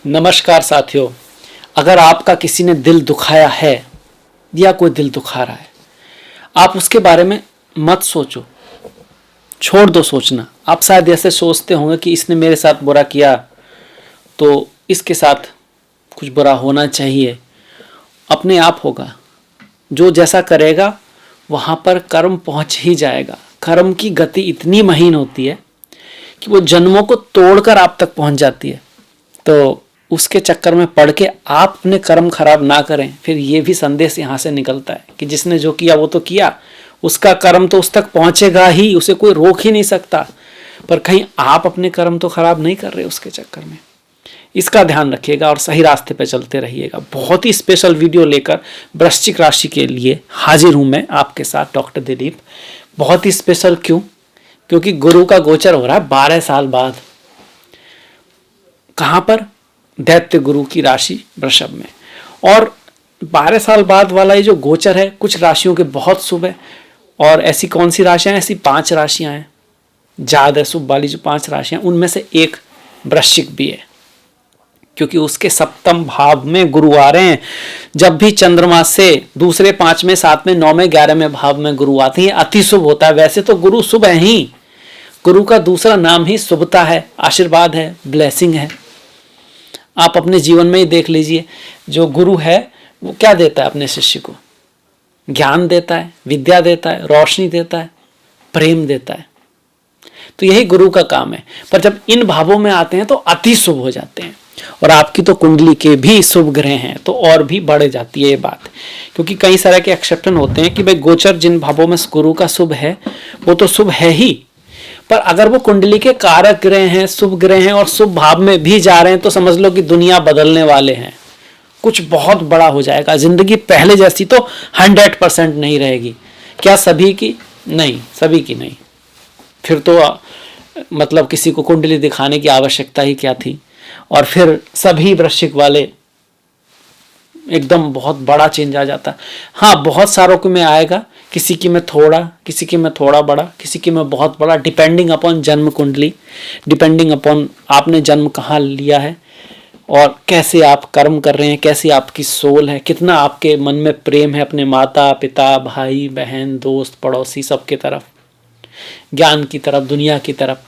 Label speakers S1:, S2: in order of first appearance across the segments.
S1: नमस्कार साथियों। अगर आपका किसी ने दिल दुखाया है या कोई दिल दुखा रहा है, आप उसके बारे में मत सोचो, छोड़ दो सोचना। आप शायद ऐसे सोचते होंगे कि इसने मेरे साथ बुरा किया तो इसके साथ कुछ बुरा होना चाहिए। अपने आप होगा, जो जैसा करेगा वहाँ पर कर्म पहुँच ही जाएगा। कर्म की गति इतनी महीन होती है कि वो जन्मों को तोड़कर आप तक पहुँच जाती है। तो उसके चक्कर में पड़ के आप अपने कर्म खराब ना करें। फिर ये भी संदेश यहाँ से निकलता है कि जिसने जो किया वो तो किया, उसका कर्म तो उस तक पहुँचेगा ही, उसे कोई रोक ही नहीं सकता। पर कहीं आप अपने कर्म तो खराब नहीं कर रहे उसके चक्कर में। इसका ध्यान रखिएगा और सही रास्ते पे चलते रहिएगा। बहुत ही स्पेशल वीडियो लेकर वृश्चिक राशि के लिए हाजिर हूँ मैं आपके साथ, डॉक्टर दिलीप। बहुत ही स्पेशल क्यों? क्योंकि गुरु का गोचर हो रहा है 12 साल बाद। कहाँ पर? दैत्य गुरु की राशि वृषभ में। और 12 साल बाद वाला ये जो गोचर है, कुछ राशियों के बहुत शुभ है। और ऐसी कौन सी राशियां हैं? ऐसी 5 राशियां हैं ज्यादा शुभ वाली। जो 5 राशियां, उनमें से एक वृश्चिक भी है, क्योंकि उसके सप्तम भाव में गुरु आ रहे हैं। जब भी चंद्रमा से दूसरे 5वें 7वें 9वें 11वें भाव में गुरु आते हैं, अति शुभ होता है। वैसे तो गुरु शुभ है ही, गुरु का दूसरा नाम ही शुभता है, आशीर्वाद है, ब्लेसिंग है। आप अपने जीवन में ही देख लीजिए, जो गुरु है वो क्या देता है अपने शिष्य को? ज्ञान देता है, विद्या देता है, रोशनी देता है, प्रेम देता है। तो यही गुरु का काम है। पर जब इन भावों में आते हैं तो अति शुभ हो जाते हैं। और आपकी तो कुंडली के भी शुभ ग्रह हैं तो और भी बढ़ जाती है ये बात। क्योंकि कई सारे के एक्सेप्शन होते हैं कि भाई गोचर जिन भावों में गुरु का शुभ है वो तो शुभ है ही, पर अगर वो कुंडली के कारक ग्रह हैं, शुभ ग्रह हैं और शुभ भाव में भी जा रहे हैं तो समझ लो कि दुनिया बदलने वाले हैं। कुछ बहुत बड़ा हो जाएगा। जिंदगी पहले जैसी तो 100% नहीं रहेगी। क्या सभी की? नहीं, सभी की नहीं। फिर तो मतलब किसी को कुंडली दिखाने की आवश्यकता ही क्या थी। और फिर सभी वृश्चिक वाले एकदम बहुत बड़ा चेंज आ जाता। हाँ, बहुत सारों को में आएगा, किसी की में थोड़ा, किसी की में थोड़ा बड़ा, किसी की में बहुत बड़ा, डिपेंडिंग अपॉन जन्म कुंडली, डिपेंडिंग अपॉन आपने जन्म कहाँ लिया है और कैसे आप कर्म कर रहे हैं, कैसी आपकी सोल है, कितना आपके मन में प्रेम है अपने माता पिता, भाई बहन, दोस्त, पड़ोसी, सबके तरफ, ज्ञान की तरफ, दुनिया की तरफ।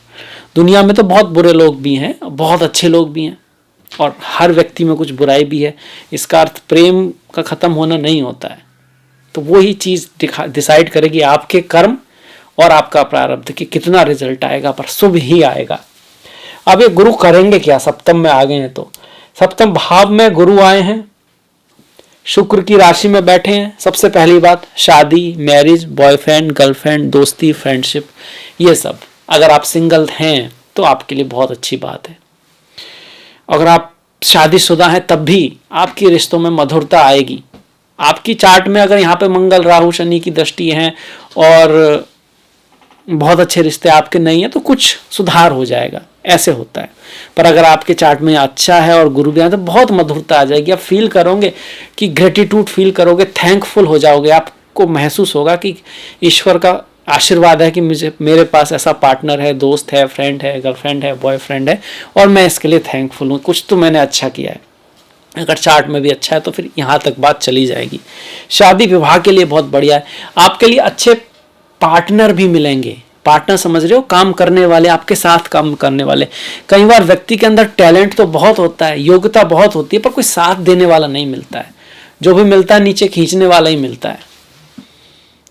S1: दुनिया में तो बहुत बुरे लोग भी हैं, बहुत अच्छे लोग भी हैं और हर व्यक्ति में कुछ बुराई भी है। इसका अर्थ प्रेम का खत्म होना नहीं होता है। तो वही चीज डिसाइड करेगी आपके कर्म और आपका प्रारब्ध कि कितना रिजल्ट आएगा, पर शुभ ही आएगा। अब ये गुरु करेंगे क्या? सप्तम में आ गए हैं तो सप्तम भाव में गुरु आए हैं, शुक्र की राशि में बैठे हैं। सबसे पहली बात, शादी, मैरिज, बॉयफ्रेंड, गर्लफ्रेंड, दोस्ती, फ्रेंडशिप, ये सब। अगर आप सिंगल हैं तो आपके लिए बहुत अच्छी बात है। अगर आप शादीशुदा हैं तब भी आपकी रिश्तों में मधुरता आएगी। आपकी चार्ट में अगर यहाँ पे मंगल, राहु, शनि की दृष्टि है और बहुत अच्छे रिश्ते आपके नहीं है तो कुछ सुधार हो जाएगा, ऐसे होता है। पर अगर आपके चार्ट में अच्छा है और गुरु भी है तो बहुत मधुरता आ जाएगी। आप फील करोगे कि ग्रेटिट्यूड फील करोगे, थैंकफुल हो जाओगे। आपको महसूस होगा कि ईश्वर का आशीर्वाद है कि मेरे पास ऐसा पार्टनर है, दोस्त है, फ्रेंड है, गर्लफ्रेंड है, बॉयफ्रेंड है और मैं इसके लिए थैंकफुल हूँ। कुछ तो मैंने अच्छा किया है। अगर चार्ट में भी अच्छा है तो फिर यहाँ तक बात चली जाएगी। शादी विवाह के लिए बहुत बढ़िया है। आपके लिए अच्छे पार्टनर भी मिलेंगे। पार्टनर समझ रहे हो? काम करने वाले, आपके साथ काम करने वाले। कई बार व्यक्ति के अंदर टैलेंट तो बहुत होता है, योग्यता बहुत होती है, पर कोई साथ देने वाला नहीं मिलता है। जो भी मिलता है नीचे खींचने वाला ही मिलता है।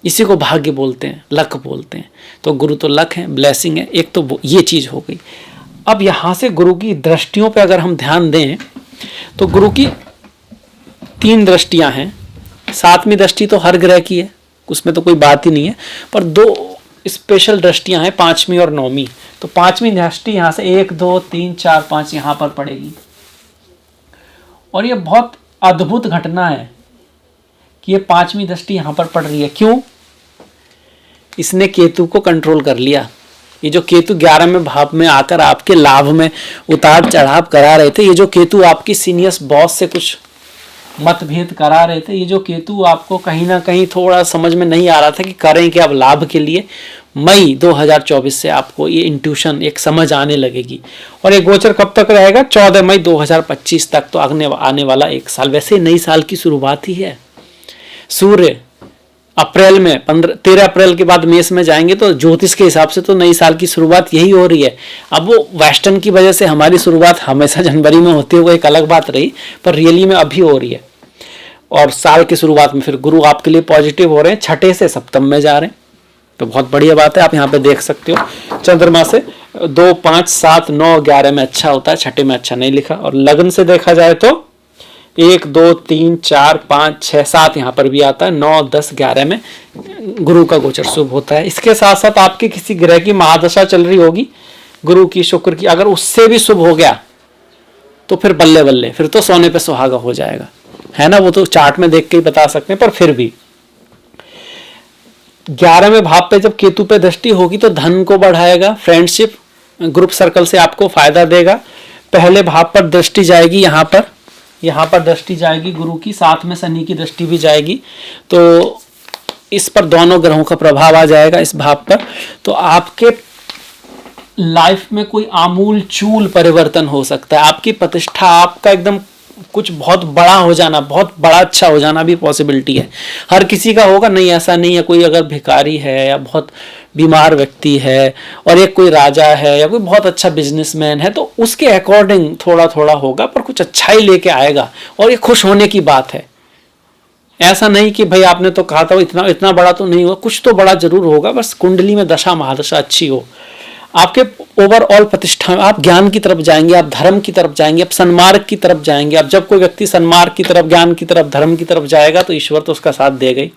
S1: इसी को भाग्य बोलते हैं, लक बोलते हैं। तो गुरु तो लक है, ब्लेसिंग है। एक तो ये चीज हो गई। अब यहां से गुरु की दृष्टियों पे अगर हम ध्यान दें तो गुरु की 3 दृष्टियां हैं। 7वीं दृष्टि तो हर ग्रह की है, उसमें तो कोई बात ही नहीं है। पर 2 स्पेशल दृष्टियां हैं, 5वीं और 9वीं। तो 5वीं दृष्टि यहां से 1 2 3 4 5 यहां पर पड़ेगी। और ये बहुत अद्भुत घटना है कि ये 5वीं दृष्टि यहां पर पड़ रही है। क्यों? इसने केतु को कंट्रोल कर लिया। ये जो केतु 11वें भाव में आकर आपके लाभ में उतार चढ़ाव करा रहे थे, ये जो केतु आपकी सीनियर बॉस से कुछ मतभेद करा रहे थे, ये जो केतु आपको कहीं ना कहीं थोड़ा समझ में नहीं आ रहा था कि करें क्या अब लाभ के लिए, मई 2024 से आपको ये इंट्यूशन एक समझ आने लगेगी। और ये गोचर कब तक रहेगा? 14 मई 2025 तक, तो आने वाला एक साल। वैसे नई साल की शुरुआत ही है। सूर्य अप्रैल में 13 अप्रैल के बाद मेष में जाएंगे, तो ज्योतिष के हिसाब से तो नई साल की शुरुआत यही हो रही है। अब वो वेस्टर्न की वजह से हमारी शुरुआत हमेशा जनवरी में होती है, वो एक अलग बात रही, पर रियली में अभी हो रही है। और साल की शुरुआत में फिर गुरु आपके लिए पॉजिटिव हो रहे हैं, छठे से सप्तम में जा रहे हैं, तो बहुत बढ़िया बात है। आप यहाँ पे देख सकते हो चंद्रमा से 2, 5, 7, 9, 11 में अच्छा होता है, छठे में अच्छा नहीं लिखा। और लग्न से देखा जाए तो 1, 2, 3, 4, 5, 6, 7 यहाँ पर भी आता है, 9, 10, 11 में गुरु का गोचर शुभ होता है। इसके साथ साथ आपकी किसी ग्रह की महादशा चल रही होगी, गुरु की, शुक्र की, अगर उससे भी शुभ हो गया तो फिर बल्ले बल्ले, फिर तो सोने पे सुहागा हो जाएगा, है ना। वो तो चार्ट में देख के ही बता सकते हैं, पर फिर भी 11वें भाव पे जब केतु पे दृष्टि होगी तो धन को बढ़ाएगा, फ्रेंडशिप, ग्रुप सर्कल से आपको फायदा देगा। पहले भाव पर दृष्टि जाएगी, यहाँ पर दृष्टि जाएगी गुरु की, साथ में शनि की दृष्टि भी जाएगी, तो इस पर दोनों ग्रहों का प्रभाव आ जाएगा इस भाव पर। तो आपके लाइफ में कोई आमूल चूल परिवर्तन हो सकता है। आपकी प्रतिष्ठा, आपका एकदम कुछ बहुत बड़ा हो जाना, बहुत बड़ा अच्छा हो जाना भी पॉसिबिलिटी है। हर किसी का होगा नहीं, ऐसा नहीं है। कोई अगर भिखारी है या बहुत बीमार व्यक्ति है और एक कोई राजा है या कोई बहुत अच्छा बिजनेसमैन है, तो उसके अकॉर्डिंग थोड़ा थोड़ा होगा, पर कुछ अच्छा ही लेके आएगा और ये खुश होने की बात है। ऐसा नहीं कि भाई आपने तो कहा था इतना इतना बड़ा तो नहीं हुआ, कुछ तो बड़ा जरूर होगा, बस कुंडली में दशा महादशा अच्छी हो। आपके ओवरऑल प्रतिष्ठा, आप ज्ञान की तरफ जाएंगे, आप धर्म की तरफ जाएंगे, आप सन्मार्ग की तरफ जाएंगे। अब जब कोई व्यक्ति सन्मार्ग की तरफ, ज्ञान की तरफ, धर्म की तरफ जाएगा तो ईश्वर तो उसका साथ देगा ही,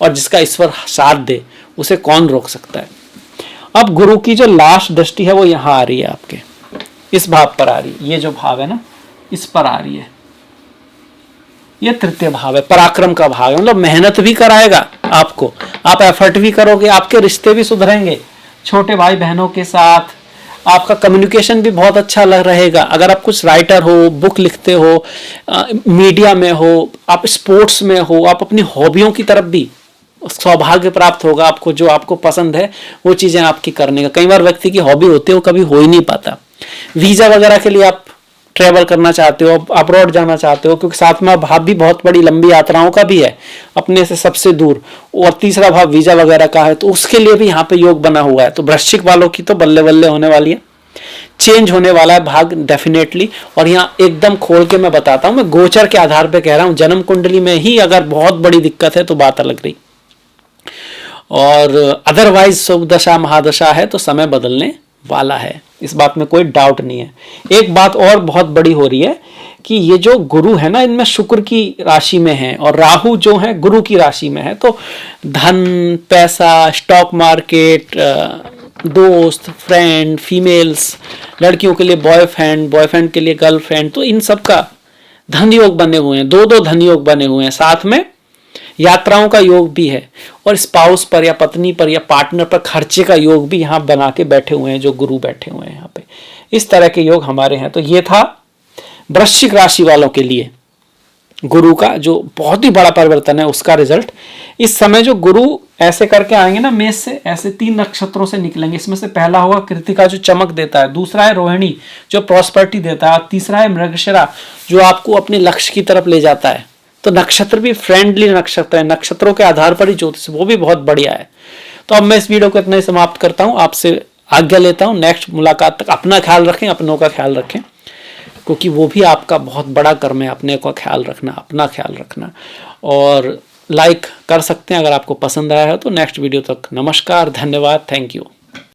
S1: और जिसका ईश्वर साथ दे उसे कौन रोक सकता है। अब गुरु की जो लास्ट दृष्टि है वो यहाँ आ रही है, आपके इस भाव पर आ रही है। ये जो भाव है ना, इस पर आ रही है। ये तृतीय भाव है, पराक्रम का भाव है, मतलब मेहनत भी कराएगा आपको, आप एफर्ट भी करोगे, आपके रिश्ते भी सुधरेंगे छोटे भाई बहनों के साथ, आपका कम्युनिकेशन भी बहुत अच्छा लग रहेगा। अगर आप कुछ राइटर हो, बुक लिखते हो, मीडिया में हो, आप स्पोर्ट्स में हो, आप अपनी हॉबियों की तरफ भी सौभाग्य प्राप्त होगा आपको। जो आपको पसंद है वो चीजें आपकी करने का। कई बार व्यक्ति की हॉबी होती है वो कभी हो ही नहीं पाता। वीजा वगैरह के लिए आप ट्रेवल करना चाहते हो, अब्रॉड जाना चाहते हो, क्योंकि सातवां भाव भी बहुत बड़ी लंबी यात्राओं का भी है, अपने से सबसे दूर, और तीसरा भाव वीजा वगैरह का है, तो उसके लिए भी यहाँ पे योग बना हुआ है। तो वृश्चिक वालों की तो बल्ले बल्ले होने वाली है, चेंज होने वाला है भाग डेफिनेटली। और यहाँ एकदम खोल के मैं बताता हूँ, मैं गोचर के आधार पे कह रहा हूँ। जन्म कुंडली में ही अगर बहुत बड़ी दिक्कत है तो बात अलग रही, और अदरवाइज शुभ दशा महादशा है तो समय बदलने वाला है, इस बात में कोई डाउट नहीं है। एक बात और बहुत बड़ी हो रही है कि ये जो गुरु है ना, इनमें शुक्र की राशि में है और राहु जो है गुरु की राशि में है, तो धन, पैसा, स्टॉक मार्केट, दोस्त, फ्रेंड, फीमेल्स, लड़कियों के लिए बॉयफ्रेंड, बॉयफ्रेंड के लिए गर्लफ्रेंड, तो इन सब का धन योग बने हुए हैं, दो धन योग बने हुए हैं। साथ में यात्राओं का योग भी है, और स्पाउस पर या पत्नी पर या पार्टनर पर खर्चे का योग भी यहाँ बना के बैठे हुए हैं, जो गुरु बैठे हुए हैं यहाँ पे। इस तरह के योग हमारे हैं। तो ये था वृश्चिक राशि वालों के लिए गुरु का जो बहुत ही बड़ा परिवर्तन है, उसका रिजल्ट। इस समय जो गुरु ऐसे करके आएंगे ना, मेष से ऐसे 3 नक्षत्रों से निकलेंगे। इसमें से पहला होगा कृतिका जो चमक देता है, दूसरा है रोहिणी जो प्रॉस्पेरिटी देता है, और तीसरा है मृगशिरा जो आपको अपने लक्ष्य की तरफ ले जाता है। तो नक्षत्र भी फ्रेंडली नक्षत्र है, नक्षत्रों के आधार पर ही ज्योतिष वो भी बहुत बढ़िया है। तो अब मैं इस वीडियो को इतना ही समाप्त करता हूँ, आपसे आज्ञा लेता हूँ। नेक्स्ट मुलाकात तक अपना ख्याल रखें, अपनों का ख्याल रखें, क्योंकि वो भी आपका बहुत बड़ा कर्म है, अपने का ख्याल रखना, अपना ख्याल रखना। और लाइक कर सकते हैं अगर आपको पसंद आया है तो। नेक्स्ट वीडियो तक नमस्कार, धन्यवाद, थैंक यू।